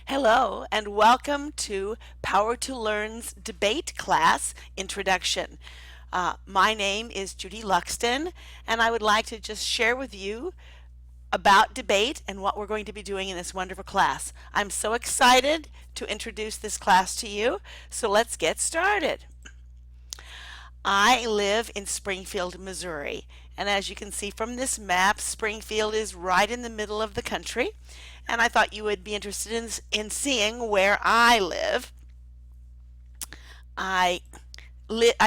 Hello and welcome to Power to Learn's debate class introduction. My name is Judy Luxton and I would like to just share with you about debate and what we're going to be doing in this wonderful class. I'm so excited to introduce this class to you, so let's get started. I live in Springfield, Missouri, and as you can see from this map, Springfield is right in the middle of the country, and I thought you would be interested in seeing where I live. I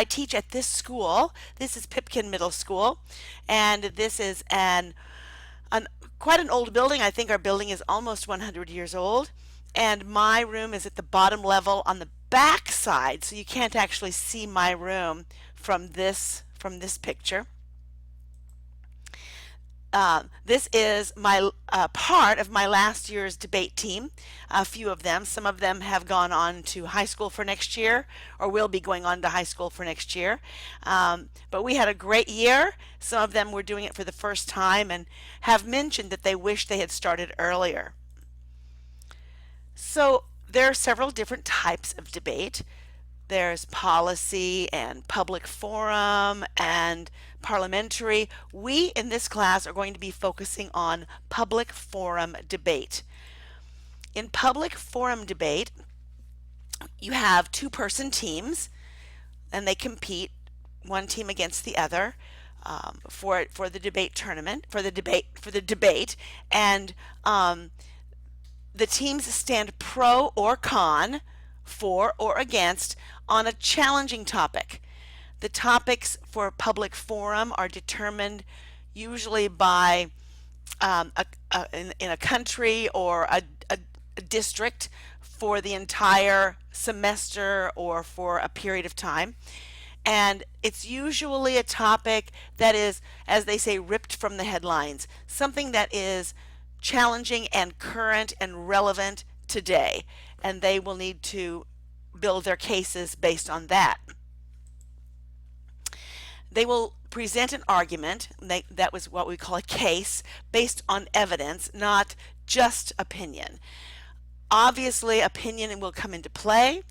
teach at this school. This is Pipkin Middle School, and this is quite an old building. I think our building is almost 100 years old, and my room is at the bottom level on the back side, so you can't actually see my room from this picture. This is my part of my last year's debate team. A few of them, some of them have gone on to high school for next year or will be going on to high school for next year. But we had a great year. Some of them were doing it for the first time and have mentioned that they wish they had started earlier. So there are several different types of debate. There's policy and public forum and parliamentary. We in this class are going to be focusing on public forum debate. In public forum debate, you have two-person teams and they compete one team against the other for the debate tournament, for the debate, and the teams stand pro or con, for or against, on a challenging topic. The topics for public forum are determined usually by in a country or a district for the entire semester or for a period of time. And it's usually a topic that is, as they say, ripped from the headlines, something that is challenging and current and relevant today, and they will need to build their cases based on that. They will present an argument, that was what we call a case, based on evidence, not just opinion. Obviously, opinion will come into play,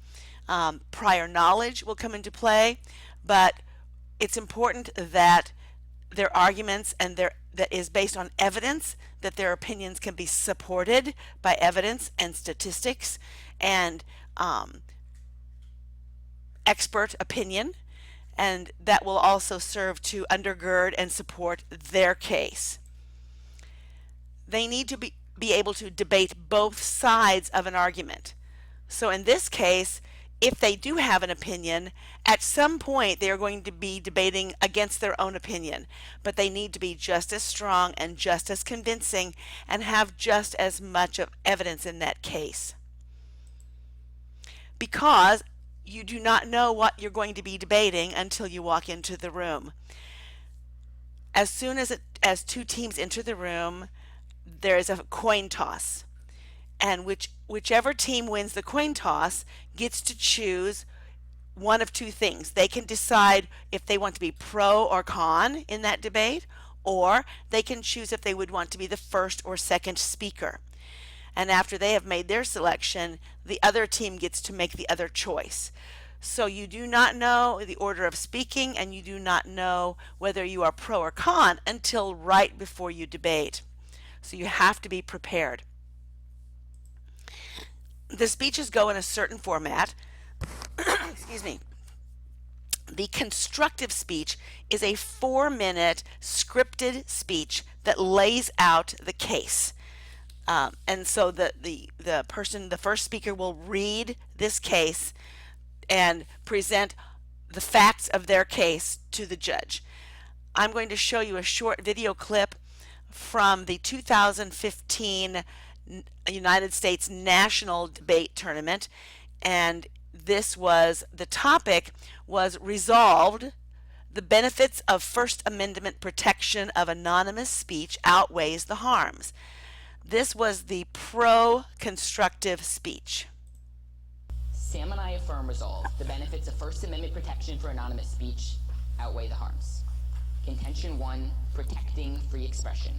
prior knowledge will come into play, but it's important that their arguments and that is based on evidence, that their opinions can be supported by evidence and statistics and expert opinion, and that will also serve to undergird and support their case. They need to be able to debate both sides of an argument. So in this case, if they do have an opinion, at some point they are going to be debating against their own opinion, but they need to be just as strong and just as convincing and have just as much of evidence in that case. Because you do not know what you're going to be debating until you walk into the room. As soon as two teams enter the room, there is a coin toss, and whichever team wins the coin toss gets to choose one of two things. They can decide if they want to be pro or con in that debate, or they can choose if they would want to be the first or second speaker. And after they have made their selection, the other team gets to make the other choice. So you do not know the order of speaking, and you do not know whether you are pro or con until right before you debate. So you have to be prepared. The speeches go in a certain format. Excuse me. The constructive speech is a 4-minute scripted speech that lays out the case. And so the first speaker will read this case and present the facts of their case to the judge. I'm going to show you a short video clip from the 2015 United States National Debate Tournament, and the topic was resolved. The benefits of First Amendment protection of anonymous speech outweighs the harms. This was the pro-constructive speech. Sam and I affirm resolve. The benefits of First Amendment protection for anonymous speech outweigh the harms. Contention 1, protecting free expression.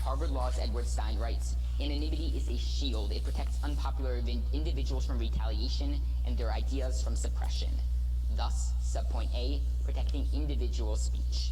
Harvard Law's Edward Stein writes, anonymity is a shield. It protects unpopular individuals from retaliation and their ideas from suppression. Thus, subpoint A, protecting individual speech.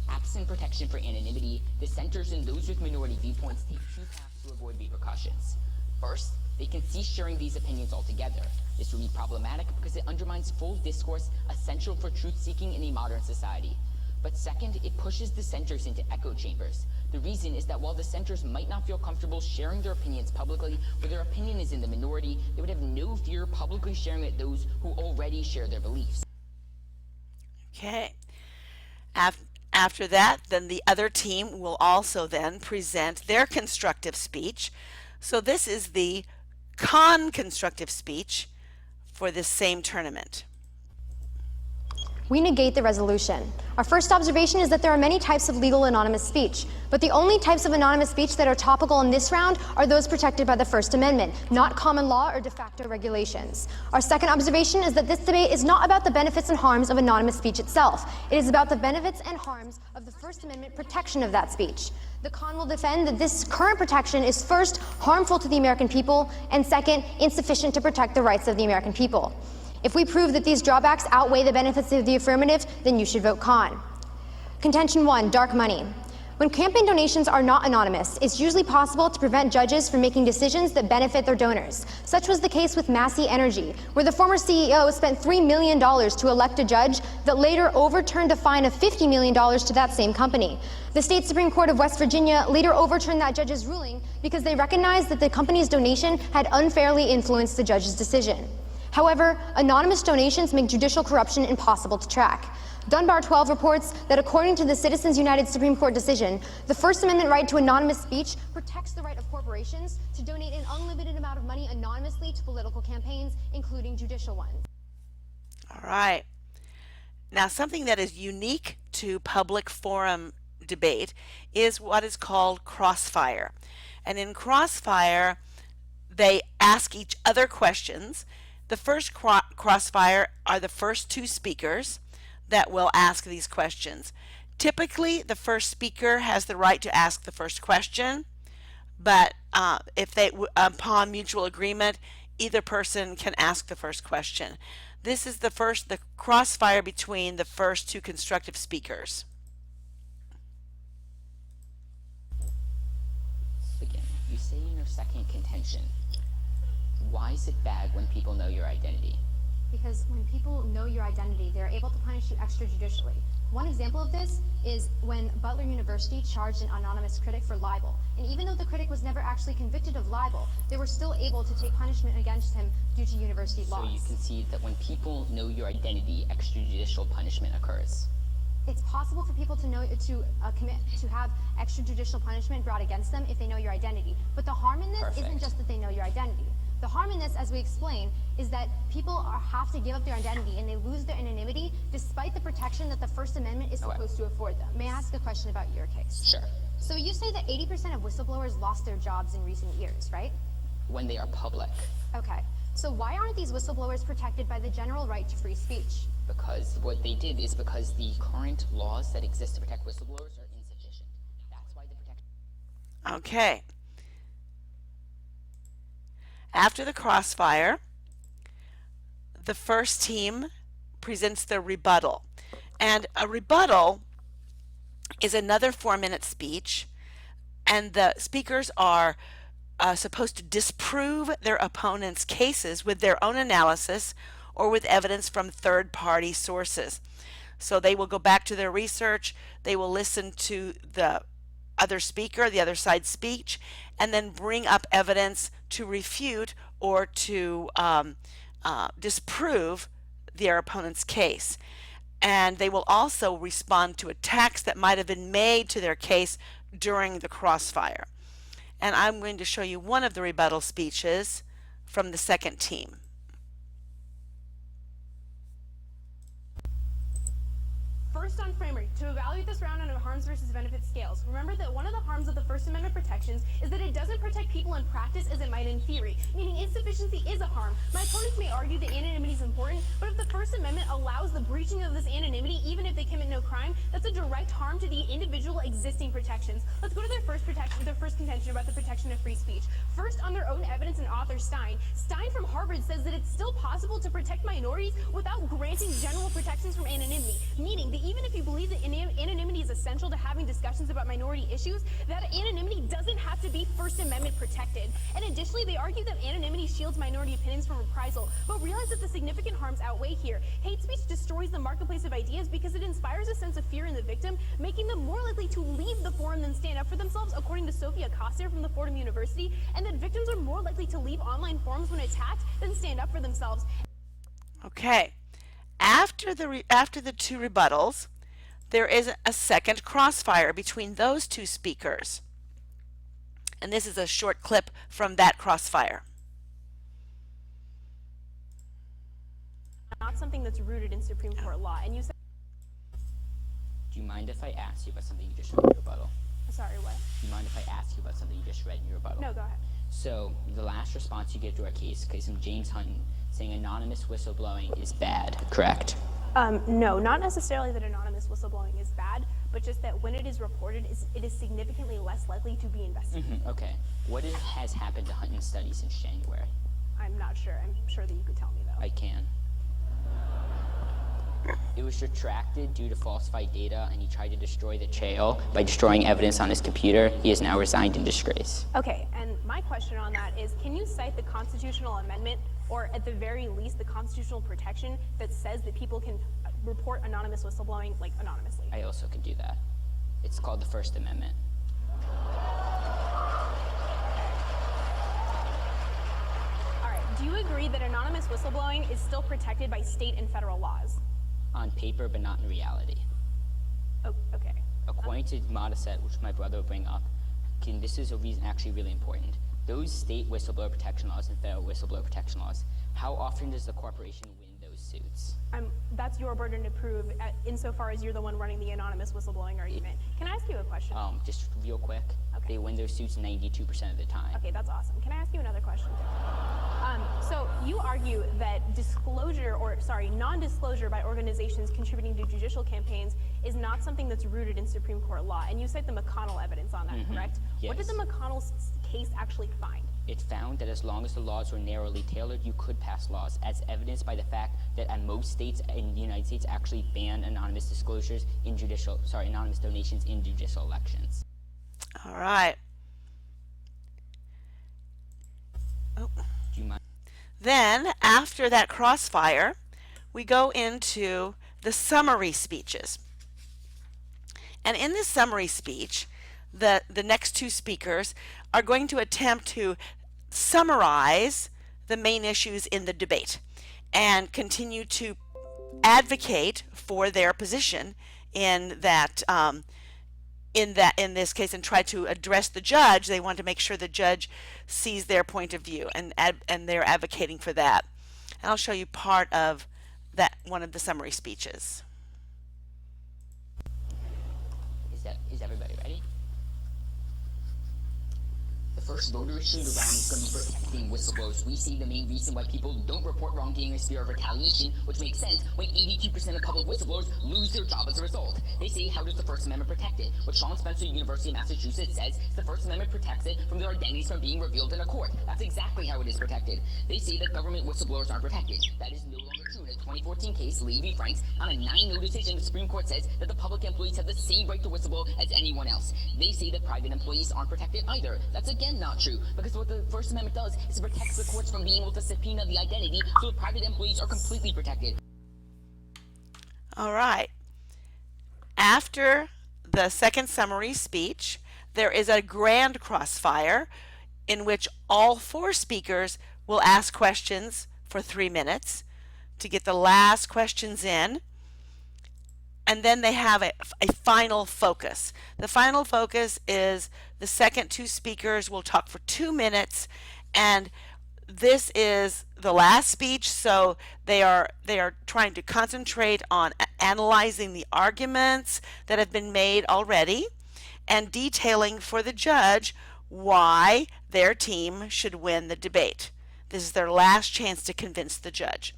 Absent protection for anonymity, dissenters and those with minority viewpoints take two paths to avoid repercussions. First, they can cease sharing these opinions altogether. This would be problematic because it undermines full discourse essential for truth-seeking in a modern society. But second, it pushes dissenters into echo chambers. The reason is that while dissenters might not feel comfortable sharing their opinions publicly, where their opinion is in the minority, they would have no fear publicly sharing with those who already share their beliefs. Okay. After that, then the other team will also then present their constructive speech. So this is the ConConstructive Speech for this same tournament. We negate the resolution. Our first observation is that there are many types of legal anonymous speech, but the only types of anonymous speech that are topical in this round are those protected by the First Amendment, not common law or de facto regulations. Our second observation is that this debate is not about the benefits and harms of anonymous speech itself. It is about the benefits and harms of the First Amendment protection of that speech. The con will defend that this current protection is first harmful to the American people and second, insufficient to protect the rights of the American people. If we prove that these drawbacks outweigh the benefits of the affirmative, then you should vote con. Contention 1, dark money. When campaign donations are not anonymous, it's usually possible to prevent judges from making decisions that benefit their donors. Such was the case with Massey Energy, where the former CEO spent $3 million to elect a judge that later overturned a fine of $50 million to that same company. The State Supreme Court of West Virginia later overturned that judge's ruling because they recognized that the company's donation had unfairly influenced the judge's decision. However, anonymous donations make judicial corruption impossible to track. Dunbar 12 reports that according to the Citizens United Supreme Court decision, the First Amendment right to anonymous speech protects the right of corporations to donate an unlimited amount of money anonymously to political campaigns, including judicial ones. All right. Now, something that is unique to public forum debate is what is called Crossfire. And in Crossfire, they ask each other questions. The first Crossfire are the first two speakers that will ask these questions. Typically, the first speaker has the right to ask the first question, but if they, upon mutual agreement, either person can ask the first question. This is the Crossfire between the first two constructive speakers. Begin. You say in your second contention, why is it bad when people know your identity? Because when people know your identity, they're able to punish you extrajudicially. One example of this is when Butler University charged an anonymous critic for libel. And even though the critic was never actually convicted of libel, they were still able to take punishment against him due to university laws. So you concede that when people know your identity, extrajudicial punishment occurs? It's possible for people to know to have extrajudicial punishment brought against them if they know your identity. But the harm in this isn't just that they know your identity. The harm in this, as we explain, is that people have to give up their identity and they lose their anonymity despite the protection that the First Amendment is supposed to afford them. May I ask a question about your case? Sure. So you say that 80% of whistleblowers lost their jobs in recent years, right? When they are public. Okay. So why aren't these whistleblowers protected by the general right to free speech? Because what they did is because the current laws that exist to protect whistleblowers are insufficient. That's why the protection... Okay. After the Crossfire, the first team presents their rebuttal. And a rebuttal is another 4-minute speech, and the speakers are supposed to disprove their opponent's cases with their own analysis or with evidence from third-party sources. So they will go back to their research, they will listen to the other speaker, the other side's speech, and then bring up evidence to refute or to disprove their opponent's case. And they will also respond to attacks that might have been made to their case during the Crossfire. And I'm going to show you one of the rebuttal speeches from the second team. First on framework, to evaluate this round on harms versus benefits scales, remember that one of the harms of the First Amendment protections is that it doesn't protect people in practice as it might in theory, meaning insufficient efficiency is a harm. My opponents may argue that anonymity is important, but if the First Amendment allows the breaching of this anonymity, even if they commit no crime, that's a direct harm to the individual existing protections. Let's go to their first contention about the protection of free speech. First, on their own evidence and author Stein from Harvard says that it's still possible to protect minorities without granting general protections from anonymity, meaning that even if you believe that anonymity is essential to having discussions about minority issues, that anonymity doesn't have to be First Amendment protected. And additionally, they argue that anonymity shields minority opinions from reprisal, but realize that the significant harms outweigh here. Hate speech destroys the marketplace of ideas because it inspires a sense of fear in the victim, making them more likely to leave the forum than stand up for themselves, according to Sophia Coster from the Fordham University, and that victims are more likely to leave online forums when attacked than stand up for themselves. Okay. After the two rebuttals, there is a second crossfire between those two speakers. And this is a short clip from that crossfire. Not something that's rooted in Supreme Court law. And you said, Do you mind if I ask you about something you just read in your rebuttal? sorry, what? Do you mind if I ask you about something you just read in your rebuttal? No, go ahead. So, the last response you give to our case from James Hunton saying anonymous whistleblowing is bad, correct? No, not necessarily that anonymous whistleblowing is bad, but just that when it is reported, it is significantly less likely to be investigated. Okay. What has happened to Hunton's study since January? I'm not sure. I'm sure that you could tell me, though. I can. It was retracted due to falsified data, and he tried to destroy the trail by destroying evidence on his computer. He has now resigned in disgrace. Okay, and my question on that is, can you cite the constitutional amendment, or at the very least, the constitutional protection that says that people can report anonymous whistleblowing, like, anonymously? I also can do that. It's called the First Amendment. All right, do you agree that anonymous whistleblowing is still protected by state and federal laws? On paper, but not in reality. Oh, okay. According to Modisette, which my brother will bring up, this is a reason actually really important. Those state whistleblower protection laws and federal whistleblower protection laws, how often does the corporation win those suits? That's your burden to prove, insofar as you're the one running the anonymous whistleblowing argument. Can I ask you a question? Just real quick, Okay. they win those suits 92% of the time. Okay, that's awesome. Can I ask you another question? So you argue that non-disclosure by organizations contributing to judicial campaigns is not something that's rooted in Supreme Court law, and you cite the McConnell evidence on that, correct? Yes. What did the McConnell case actually find? It found that as long as the laws were narrowly tailored, you could pass laws, as evidenced by the fact that most states in the United States actually ban anonymous donations in judicial elections. All right. Do you mind? Then, after that crossfire, we go into the summary speeches. And in this summary speech, the next two speakers are going to attempt to summarize the main issues in the debate and continue to advocate for their position in this case, and try to address the judge. They want to make sure the judge sees their point of view, and they're advocating for that. And I'll show you part of that, one of the summary speeches. Is everybody ready? The first voter issue of the round is going to be protecting whistleblowers. We see the main reason why people don't report wrongdoing is fear of retaliation, which makes sense when 82% of public whistleblowers lose their job as a result. They say, how does the First Amendment protect it? What Sean Spencer University of Massachusetts says is the First Amendment protects it from their identities from being revealed in a court. That's exactly how it is protected. They say that government whistleblowers aren't protected. That is no longer true. In a 2014 case, Levy Franks, on a 9-0 decision, the Supreme Court says that the public employees have the same right to whistleblow as anyone else. They say that private employees aren't protected either. That's again not true, because what the First Amendment does is it protects the courts from being able to subpoena the identity, so the private employees are completely protected. All right. After the second summary speech, there is a grand crossfire in which all four speakers will ask questions for 3 minutes to get the last questions in. And then they have a final focus. The final focus is the second two speakers will talk for 2 minutes, and this is the last speech, so they are trying to concentrate on analyzing the arguments that have been made already and detailing for the judge why their team should win the debate. This is their last chance to convince the judge.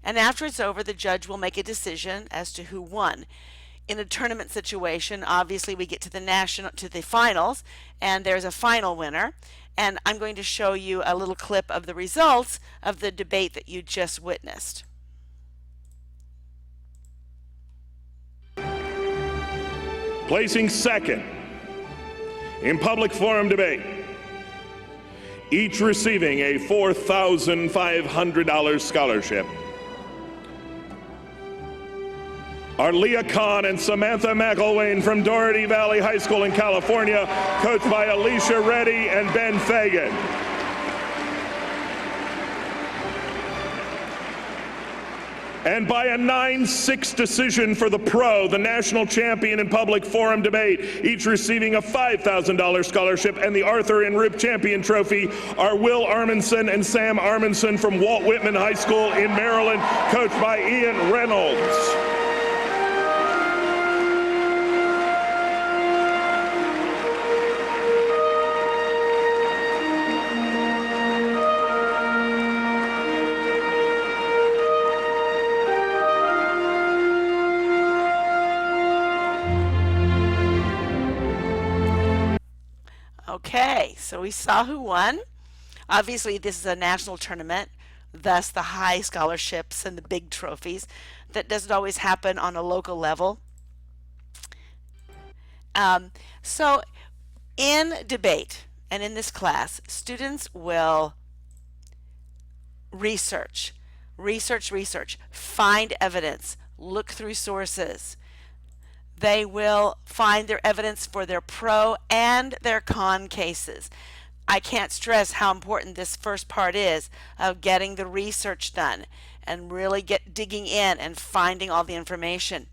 And after it's over, the judge will make a decision as to who won. In a tournament situation, obviously we get to the finals, and there's a final winner. And I'm going to show you a little clip of the results of the debate that you just witnessed. Placing second in public forum debate, each receiving a $4,500 scholarship, are Leah Kahn and Samantha McElwain from Doherty Valley High School in California, coached by Alicia Reddy and Ben Fagan. And by a 9-6 decision for the pro, the national champion in public forum debate, each receiving a $5,000 scholarship, and the Arthur and Rip Champion Trophy, are Will Armanson and Sam Armanson from Walt Whitman High School in Maryland, coached by Ian Reynolds. Okay, so we saw who won. Obviously, this is a national tournament, thus the high scholarships and the big trophies. That doesn't always happen on a local level. So in debate and in this class, students will research, find evidence, look through sources. They will find their evidence for their pro and their con cases. I can't stress how important this first part is of getting the research done and really digging in and finding all the information.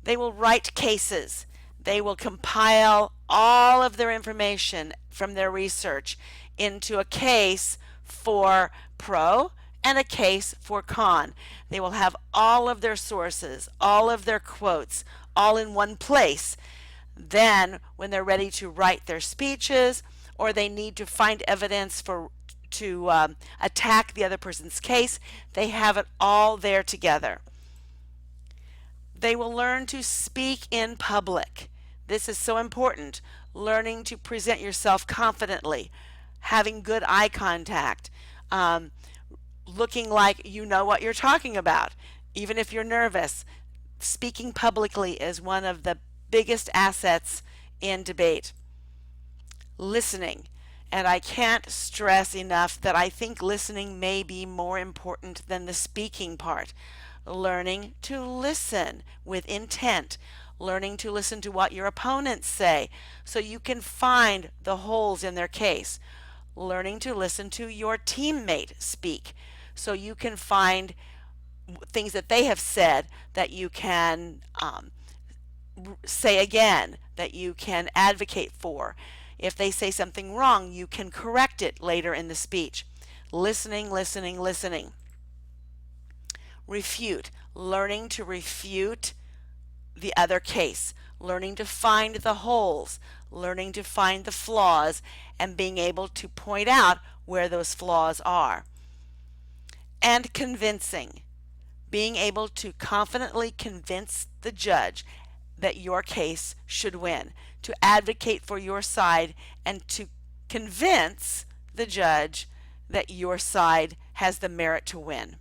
They will write cases. They will compile all of their information from their research into a case for pro and a case for con. They will have all of their sources, all of their quotes, all in one place. Then, when they're ready to write their speeches, or they need to find evidence to attack the other person's case, they have it all there together. They will learn to speak in public. This is so important. Learning to present yourself confidently, having good eye contact, looking like you know what you're talking about, even if you're nervous. Speaking publicly is one of the biggest assets in debate. Listening. And I can't stress enough that I think listening may be more important than the speaking part. Learning to listen with intent. Learning to listen to what your opponents say so you can find the holes in their case. Learning to listen to your teammate speak so you can find things that they have said that you can say again, that you can advocate for. If they say something wrong, you can correct it later in the speech. Listening. Refute. Learning to refute the other case. Learning to find the holes. Learning to find the flaws and being able to point out where those flaws are. And convincing. Being able to confidently convince the judge that your case should win, to advocate for your side, and to convince the judge that your side has the merit to win.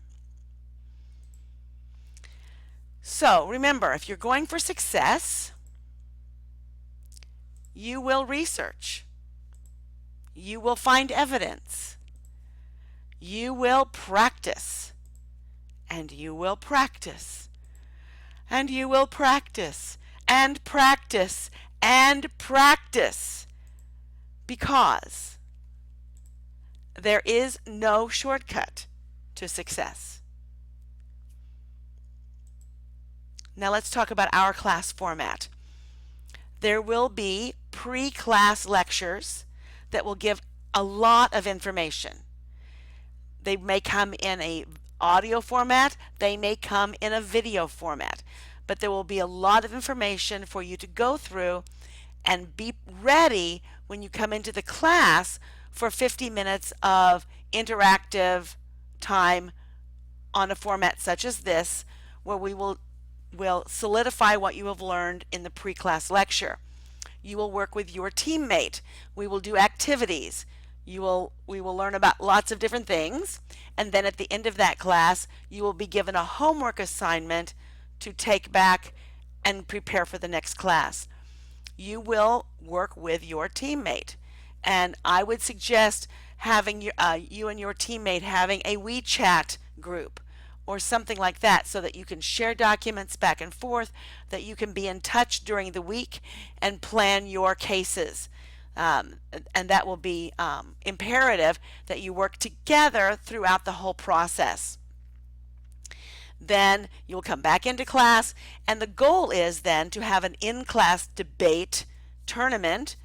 So remember, if you're going for success, you will research, you will find evidence, you will practice, and you will practice, and you will practice, and practice, and practice, because there is no shortcut to success. Now let's talk about our class format. There will be pre-class lectures that will give a lot of information. They may come in a audio format, they may come in a video format, but there will be a lot of information for you to go through and be ready when you come into the class for 50 minutes of interactive time on a format such as this, where we will solidify what you have learned in the pre-class lecture. You will work with your teammate. We will do activities. We will learn about lots of different things, and then at the end of that class you will be given a homework assignment to take back and prepare for the next class. You will work with your teammate, and I would suggest having you and your teammate having a WeChat group or something like that, so that you can share documents back and forth, that you can be in touch during the week and plan your cases. And that will be imperative that you work together throughout the whole process. Then you will come back into class, and the goal is then to have an in-class debate tournament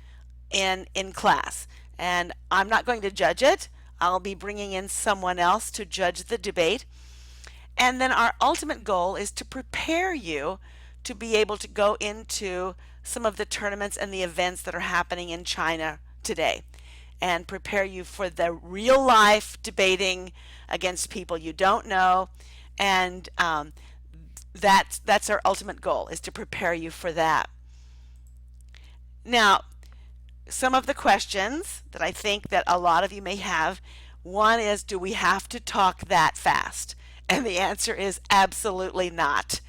in class. And I'm not going to judge it. I'll be bringing in someone else to judge the debate. And then our ultimate goal is to prepare you to be able to go into some of the tournaments and the events that are happening in China today, and prepare you for the real life debating against people you don't know. And that's our ultimate goal, is to prepare you for that. Now, some of the questions that I think that a lot of you may have, one is, do we have to talk that fast? And the answer is absolutely not.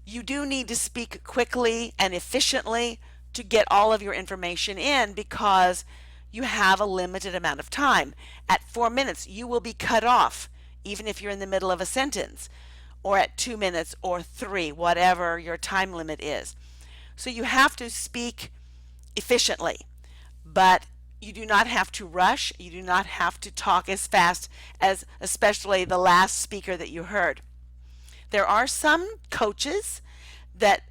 You do need to speak quickly and efficiently to get all of your information in, because you have a limited amount of time. At 4 minutes, you will be cut off, even if you're in the middle of a sentence, or at 2 minutes or 3, whatever your time limit is. So you have to speak efficiently, but you do not have to rush. You do not have to talk as fast as especially the last speaker that you heard. There are some coaches that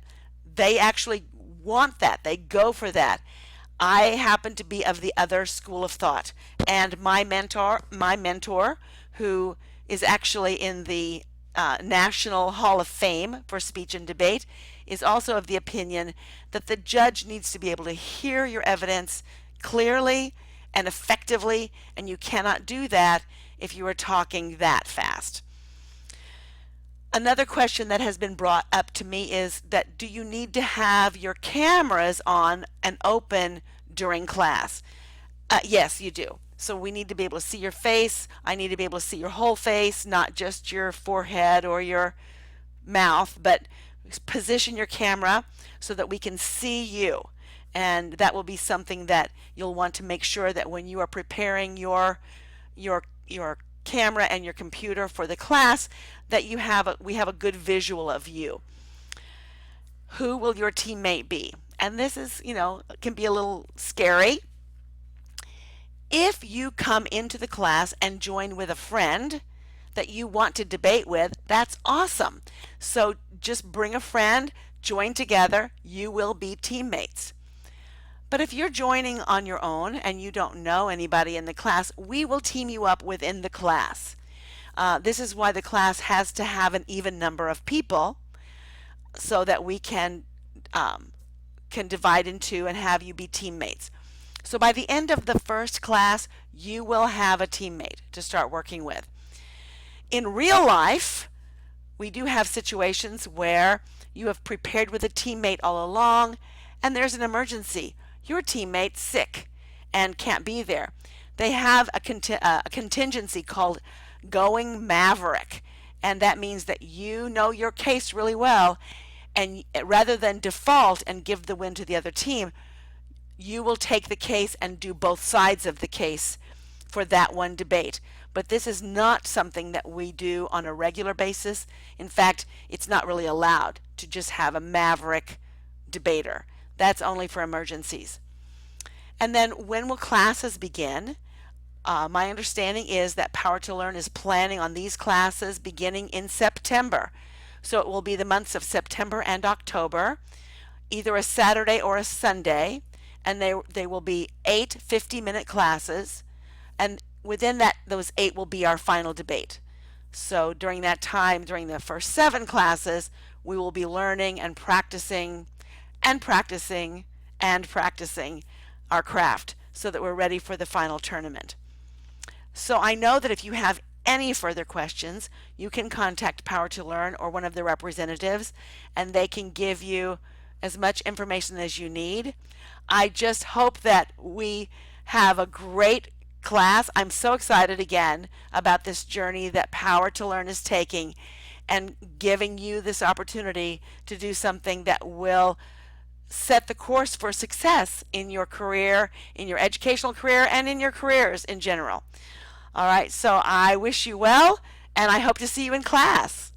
they actually want that. They go for that. I happen to be of the other school of thought, and my mentor, who is actually in the National Hall of Fame for Speech and Debate, is also of the opinion that the judge needs to be able to hear your evidence clearly and effectively, and you cannot do that if you are talking that fast. Another question that has been brought up to me is that, do you need to have your cameras on and open during class? Yes, you do. So we need to be able to see your face. I need to be able to see your whole face, not just your forehead or your mouth, but position your camera so that we can see you. And that will be something that you'll want to make sure that when you are preparing your camera and your computer for the class, that we have a good visual of you. Who will your teammate be? And this is, can be a little scary. If you come into the class and join with a friend that you want to debate with, that's awesome. So just bring a friend, join together, you will be teammates. But if you're joining on your own and you don't know anybody in the class, we will team you up within the class. This is why the class has to have an even number of people, so that we can divide into and have you be teammates. So by the end of the first class, you will have a teammate to start working with. In real life, we do have situations where you have prepared with a teammate all along, and there's an emergency. Your teammate's sick and can't be there. They have a contingency called going maverick, and that means that you know your case really well, and rather than default and give the win to the other team, you will take the case and do both sides of the case for that one debate. But this is not something that we do on a regular basis. In fact, it's not really allowed to just have a maverick debater. That's only for emergencies. And then when will classes begin? My understanding is that Power to Learn is planning on these classes beginning in September. So it will be the months of September and October, either a Saturday or a Sunday, and they will be 8 50-minute classes, and within those 8 will be our final debate. So during that time, during the first 7 classes, we will be learning and practicing and practicing and practicing our craft so that we're ready for the final tournament. So I know that if you have any further questions, you can contact Power to Learn or one of the representatives, and they can give you as much information as you need. I just hope that we have a great class. I'm so excited again about this journey that Power to Learn is taking and giving you this opportunity to do something that will set the course for success in your career, in your educational career, and in your careers in general. All right, so I wish you well, and I hope to see you in class.